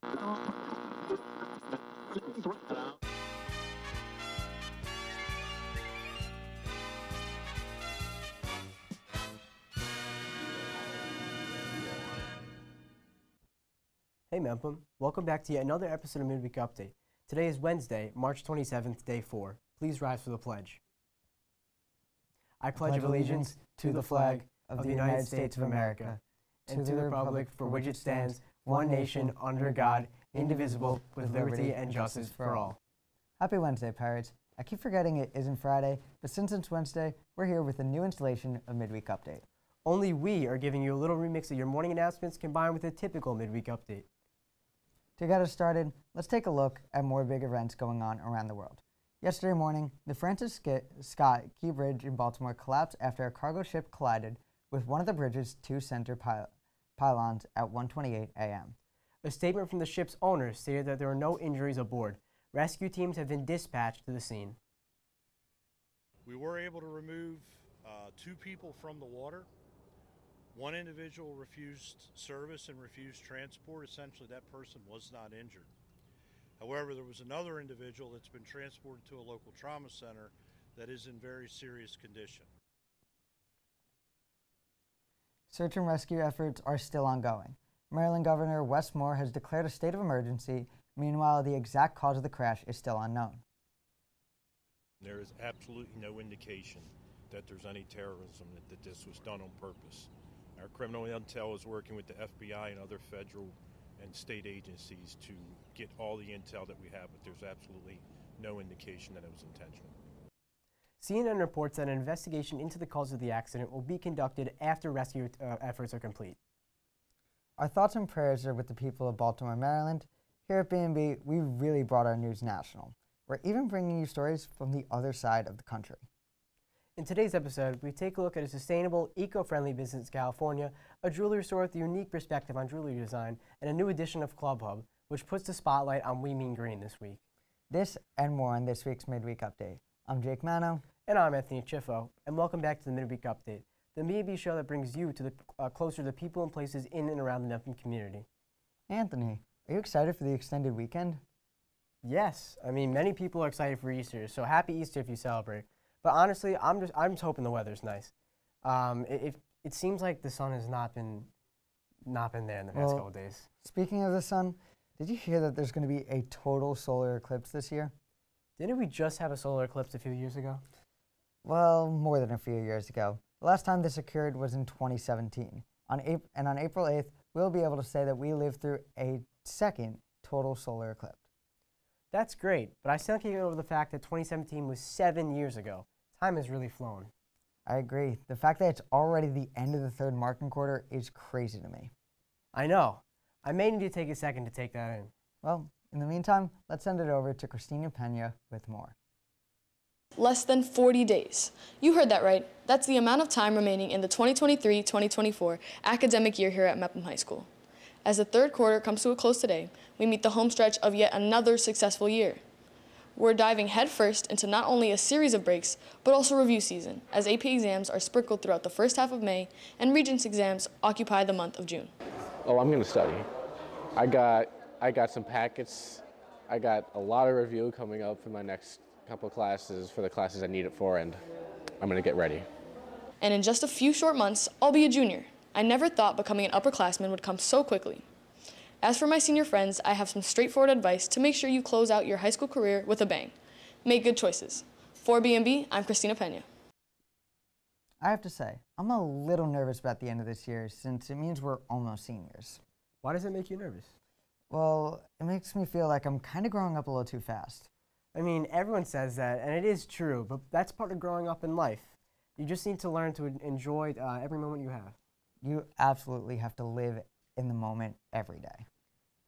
Hey Mempum, welcome back to yet another episode of Midweek Update. Today is Wednesday, March 27th, Day 4. Please rise for the pledge. I pledge allegiance to the flag of the United States of America and to the republic for which it stands, one nation, under God, indivisible, with liberty and justice for all. Happy Wednesday, Pirates. I keep forgetting it isn't Friday, but since it's Wednesday, we're here with a new installation of Midweek Update. Only we are giving you a little remix of your morning announcements combined with a typical Midweek Update. To get us started, let's take a look at more big events going on around the world. Yesterday morning, the Francis Scott Key Bridge in Baltimore collapsed after a cargo ship collided with one of the bridge's two center pylons at 1:28 a.m. A statement from the ship's owner stated that there were no injuries aboard. Rescue teams have been dispatched to the scene. We were able to remove 2 people from the water. One individual refused service and refused transport. Essentially, that person was not injured. However, there was another individual that's been transported to a local trauma center that is in very serious condition. Search and rescue efforts are still ongoing. Maryland Governor Wes Moore has declared a state of emergency. Meanwhile, the exact cause of the crash is still unknown. There is absolutely no indication that there's any terrorism, that this was done on purpose. Our criminal intel is working with the FBI and other federal and state agencies to get all the intel that we have, but there's absolutely no indication that it was intentional. CNN reports that an investigation into the cause of the accident will be conducted after rescue efforts are complete. Our thoughts and prayers are with the people of Baltimore, Maryland. Here at B&B, we really brought our news national. We're even bringing you stories from the other side of the country. In today's episode, we take a look at a sustainable, eco-friendly business in California, a jewelry store with a unique perspective on jewelry design, and a new edition of Clubhub, which puts the spotlight on We Mean Green this week. This and more on this week's Midweek Update. I'm Jake Manno. And I'm Anthony Ciuffo, and welcome back to the Midweek Update, the B&B show that brings you to the closer to the people and places in and around the Neptune community. Anthony, are you excited for the extended weekend? Yes. I mean, many people are excited for Easter, so happy Easter if you celebrate. But honestly, I'm just hoping the weather's nice. It seems like the sun has not been there in the past couple of days. Speaking of the sun, did you hear that there's going to be a total solar eclipse this year? Didn't we just have a solar eclipse a few years ago? Well, more than a few years ago. The last time this occurred was in 2017. On April 8th, we'll be able to say that we lived through a second total solar eclipse. That's great, but I still can't get over the fact that 2017 was 7 years ago. Time has really flown. I agree. The fact that it's already the end of the third marking quarter is crazy to me. I know. I may need to take a second to take that in. Well, in the meantime, let's send it over to Christina Pena with more. Less than 40 days. You heard that right. That's the amount of time remaining in the 2023-2024 academic year here at Mepham High School. As the third quarter comes to a close today, we meet the home stretch of yet another successful year. We're diving headfirst into not only a series of breaks, but also review season, as AP exams are sprinkled throughout the first half of May, and Regents exams occupy the month of June. Oh, I'm going to study. I got some packets. I got a lot of review coming up for my next couple of classes, for the classes I need it for, and I'm going to get ready. And in just a few short months, I'll be a junior. I never thought becoming an upperclassman would come so quickly. As for my senior friends, I have some straightforward advice to make sure you close out your high school career with a bang. Make good choices. For B&B, I'm Christina Pena. I have to say, I'm a little nervous about the end of this year since it means we're almost seniors. Why does it make you nervous? Well, it makes me feel like I'm kind of growing up a little too fast. I mean, everyone says that, and it is true, but that's part of growing up in life. You just need to learn to enjoy every moment you have. You absolutely have to live in the moment every day.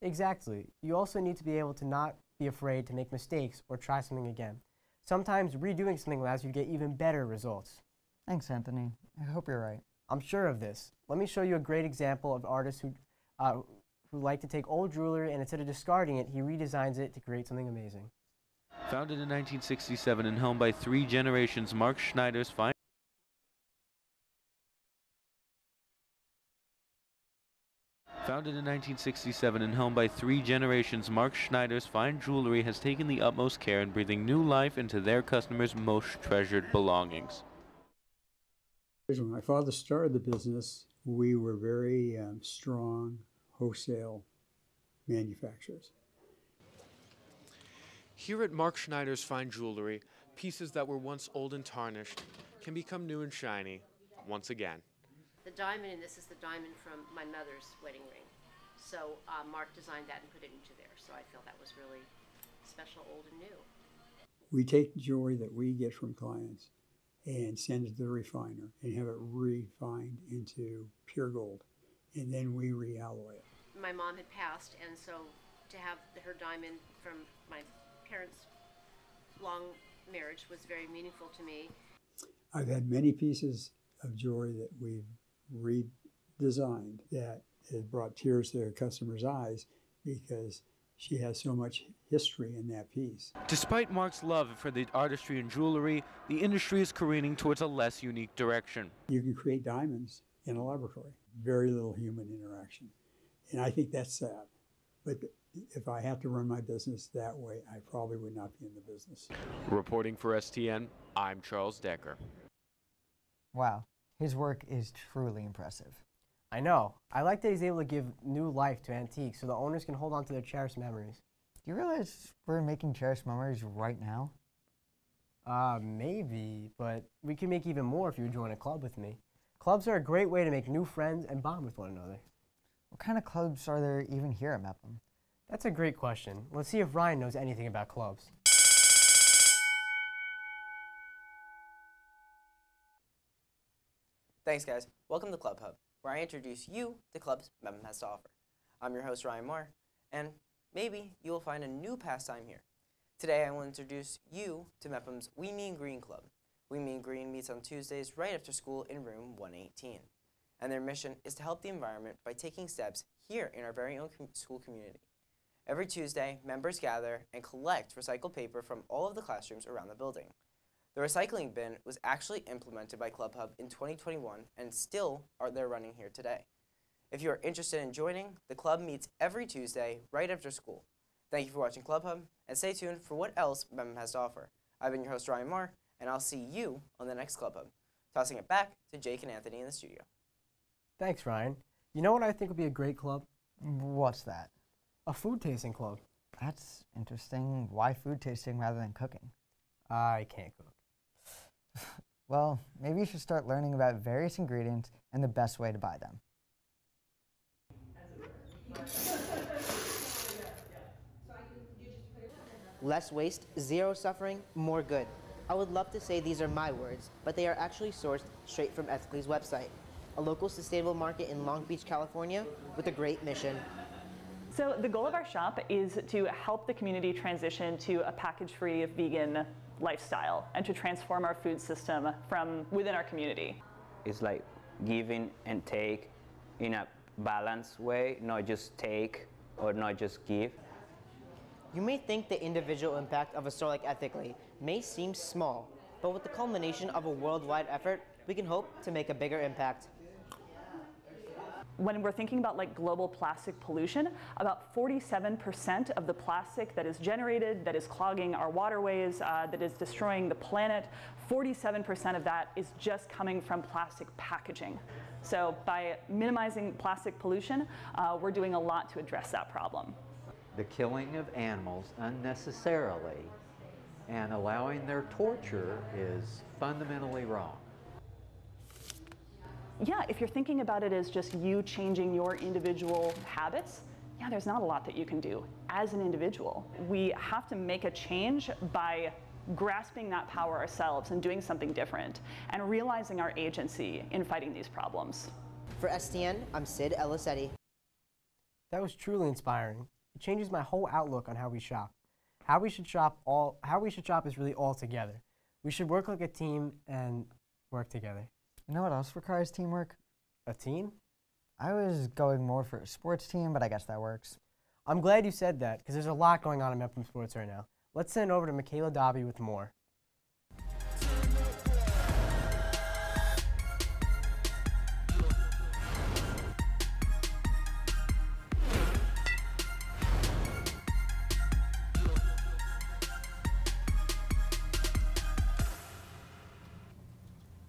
Exactly. You also need to be able to not be afraid to make mistakes or try something again. Sometimes redoing something allows you to get even better results. Thanks, Anthony. I hope you're right. I'm sure of this. Let me show you a great example of artists who like to take old jewelry and instead of discarding it, he redesigns it to create something amazing. Founded in 1967 and held by 3 generations, Mark Schneider's fine. Founded in 1967 and held by 3 generations, Mark Schneider's fine jewelry has taken the utmost care in breathing new life into their customers' most treasured belongings. When my father started the business, we were very strong wholesale manufacturers. Here at Mark Schneider's Fine Jewelry, pieces that were once old and tarnished can become new and shiny once again. The diamond in this is the diamond from my mother's wedding ring. So Mark designed that and put it into there. So I feel that was really special, old and new. We take jewelry that we get from clients and send it to the refiner and have it refined into pure gold. And then we realloy it. My mom had passed, and so to have her diamond from my parents' long marriage was very meaningful to me. I've had many pieces of jewelry that we've redesigned that has brought tears to their customers' eyes because she has so much history in that piece. Despite Mark's love for the artistry and jewelry, the industry is careening towards a less unique direction. You can create diamonds in a laboratory. Very little human interaction. And I think that's sad. But if I have to run my business that way, I probably would not be in the business. Reporting for STN, I'm Charles Decker. Wow, his work is truly impressive. I know. I like that he's able to give new life to antiques so the owners can hold on to their cherished memories. Do you realize we're making cherished memories right now? Maybe, but we can make even more if you join a club with me. Clubs are a great way to make new friends and bond with one another. What kind of clubs are there even here at Mepham? That's a great question. Let's see if Ryan knows anything about clubs. Thanks, guys. Welcome to Clubhub, where I introduce you to clubs Mepham has to offer. I'm your host, Ryan Marr, and maybe you will find a new pastime here. Today, I will introduce you to Mepham's We Mean Green Club. We Mean Green meets on Tuesdays right after school in room 118. And their mission is to help the environment by taking steps here in our very own school community. Every Tuesday, members gather and collect recycled paper from all of the classrooms around the building. The recycling bin was actually implemented by Clubhub in 2021 and still are there running here today. If you are interested in joining, the club meets every Tuesday right after school. Thank you for watching Clubhub, and stay tuned for what else Mepham has to offer. I've been your host, Ryan Marr, and I'll see you on the next Clubhub. Tossing it back to Jake and Anthony in the studio. Thanks, Ryan. You know what I think would be a great club? What's that? A food tasting club. That's interesting. Why food tasting rather than cooking? I can't cook. Well, maybe you should start learning about various ingredients and the best way to buy them. Less waste, zero suffering, more good. I would love to say these are my words, but they are actually sourced straight from Ethically's website, a local sustainable market in Long Beach, California, with a great mission. So the goal of our shop is to help the community transition to a package-free vegan lifestyle and to transform our food system from within our community. It's like giving and take in a balanced way, not just take or not just give. You may think the individual impact of a store like Ethically may seem small, but with the culmination of a worldwide effort, we can hope to make a bigger impact. When we're thinking about like global plastic pollution, about 47% of the plastic that is generated, that is clogging our waterways, that is destroying the planet, 47% of that is just coming from plastic packaging. So by minimizing plastic pollution, we're doing a lot to address that problem. The killing of animals unnecessarily and allowing their torture is fundamentally wrong. Yeah, if you're thinking about it as just you changing your individual habits, yeah, there's not a lot that you can do as an individual. We have to make a change by grasping that power ourselves and doing something different and realizing our agency in fighting these problems. For STN, I'm Sid Elisetti. That was truly inspiring. It changes my whole outlook on how we shop. How we should shop is really all together. We should work like a team and work together. You know what else requires teamwork? A team? I was going more for a sports team, but I guess that works. I'm glad you said that, because there's a lot going on in Mepham sports right now. Let's send it over to Makayla Dobby with more.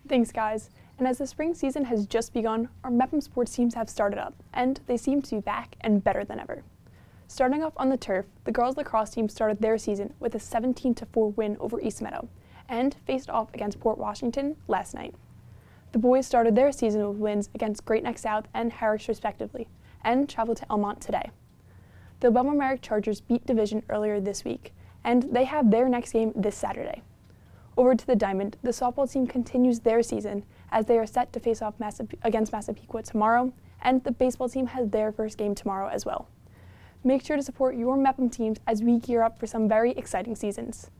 Thanks, guys. And as the spring season has just begun, our Mepham sports teams have started up, and they seem to be back and better than ever. Starting off on the turf, the girls lacrosse team started their season with a 17-4 win over East Meadow, and faced off against Port Washington last night. The boys started their season with wins against Great Neck South and Harwich respectively, and traveled to Elmont today. The Bellmore-Merrick Chargers beat Division earlier this week, and they have their next game this Saturday. Over to the Diamond, the softball team continues their season as they are set to face off against Massapequa tomorrow, and the baseball team has their first game tomorrow as well. Make sure to support your Mepham teams as we gear up for some very exciting seasons.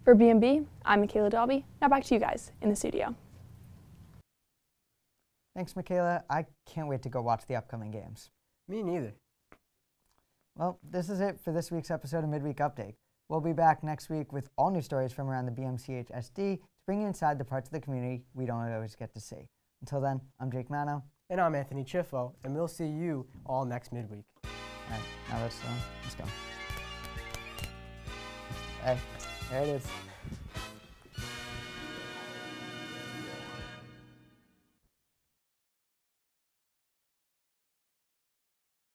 For BMB, I'm Makayla Dalby. Now back to you guys in the studio. Thanks, Makayla. I can't wait to go watch the upcoming games. Me neither. Well, this is it for this week's episode of Midweek Update. We'll be back next week with all new stories from around the BMCHSD to bring you inside the parts of the community we don't always get to see. Until then, I'm Jake Manno. And I'm Anthony Ciuffo, and we'll see you all next midweek. All right, now let's go. Hey, there it is.